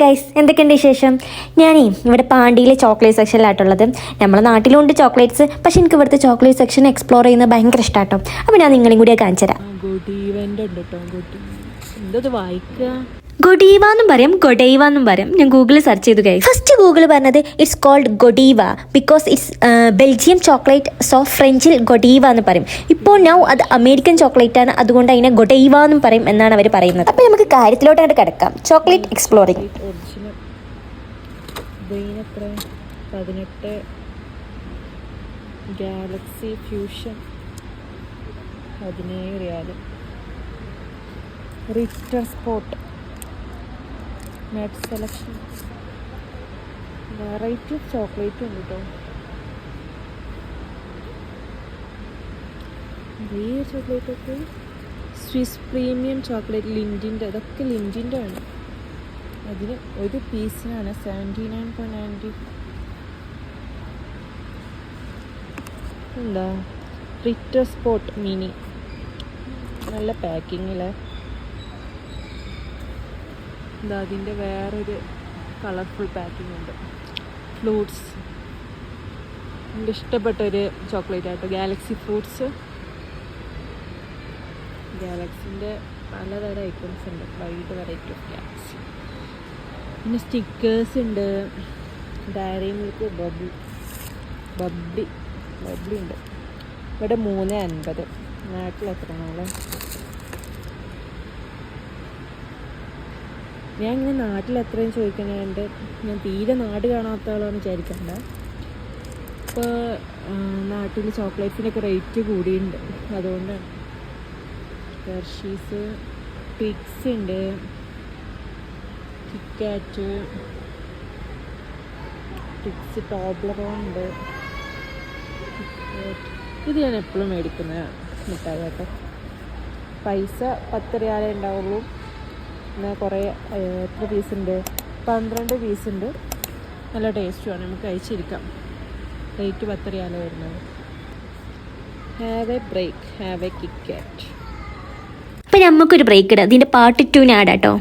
Guys, എന്തൊക്കെയുണ്ട് വിശേഷം? ഞാനേ ഇവിടെ പാണ്ടിയിലെ ചോക്ലേറ്റ് സെക്ഷനിലായിട്ടുള്ളത്. നമ്മളെ നാട്ടിലുണ്ട് ചോക്ലേറ്റ്സ്, പക്ഷെ എനിക്ക് ഇവിടുത്തെ ചോക്ലേറ്റ് സെക്ഷൻ എക്സ്പ്ലോർ ചെയ്യുന്നത് ഭയങ്കര ഇഷ്ടമാട്ടോ. അപ്പോൾ ഞാൻ നിങ്ങളെയും കൂടി കാണിച്ചു തരാം. ഗൊഡീവ എന്നും പറയും, ഗൊഡൈവ എന്നും പറയും. ഞാൻ ഗൂഗിളിൽ സെർച്ച് ചെയ്തു ഗൈസ്. ഫസ്റ്റ് ഗൂഗിൾ പറഞ്ഞത് it's called Godiva because it's Belgium chocolate, so ഫ്രഞ്ചിൽ ഗൊഡീവ എന്ന് പറയും. ഇപ്പോൾ അത് അമേരിക്കൻ ചോക്ലേറ്റ് ആണ്, അതുകൊണ്ട് അതിനെ ഗൊഡൈവ എന്നും പറയും എന്നാണ് അവർ പറയുന്നത്. അപ്പോൾ നമുക്ക് കാര്യത്തിലോട്ടായിട്ട് കിടക്കാം. Chocolate exploring. ഗാലക്സി ഫ്യൂഷൻ 17 റിയാൽ. Ritter sport nut selection. Variety of chocolate ഉണ്ട് കേട്ടോ. ഈ ചോക്ലേറ്റൊക്കെ സ്വിസ് പ്രീമിയം ചോക്ലേറ്റ് ലിൻഡിൻ്റെ, അതൊക്കെ ലിൻഡിൻ്റെ ആണ്. അതിന് ഒരു പീസിനാണ് 79.90. എന്താ റിറ്റർ സ്പോട്ട് മിനി, നല്ല പാക്കിങ്ങിൽ. എന്താ അതിൻ്റെ വേറൊരു കളർഫുൾ പാക്കിംഗ് ഉണ്ട്. ഫ്രൂട്ട്സ് എൻ്റെ ഇഷ്ടപ്പെട്ടൊരു ചോക്ലേറ്റ് ആട്ടോ, ഗാലക്സി ഫ്രൂട്ട്സ്. ഗാലക്സിൻ്റെ പലതരം ഐറ്റംസ് ഉണ്ട്, വൈഡ് വെറൈറ്റി ഓഫ് ഗാലക്സി. പിന്നെ സ്റ്റിക്കേഴ്സ് ഉണ്ട്. ഡയറി മിൽക്ക് ബബ്ലി ഉണ്ട്. ഇവിടെ 3.50. നാട്ടിൽ എത്ര നാളെ? ഞാൻ ഇങ്ങനെ നാട്ടിൽ എത്രയും ചോദിക്കണുണ്ട്. ഞാൻ തീരെ നാട് കാണാത്ത ആളാണ് വിചാരിക്കണ്ട. ഇപ്പോൾ നാട്ടിൽ ചോക്ലേറ്റ്സിനൊക്കെ റേറ്റ് കൂടിയുണ്ട്, അതുകൊണ്ടാണ്. ഹെർഷീസ്, ട്വിക്സ് ഉണ്ട്, കിറ്റ്കാറ്റ്, ട്വിക്സ്, ടോബ്ലറോൺ ഉണ്ട്. ഇത് ഞാൻ എപ്പോഴും മേടിക്കുന്ന മിഠായി കേട്ടോ. പൈസ 10 റിയാലേ ഉണ്ടാവുള്ളൂ. എന്നാൽ കുറേ എത്ര പീസുണ്ട്? 12 പീസുണ്ട്. നല്ല ടേസ്റ്റുമാണ്, നമുക്ക് കഴിച്ചിരിക്കാം. റേറ്റ് 10 റിയാലേ വരുന്നത്. Have a break, have a KitKat. അപ്പം നമുക്കൊരു ബ്രേക്ക് ഇടാം. ഇതിൻ്റെ പാർട്ട് 2 ആഡ് കേട്ടോ.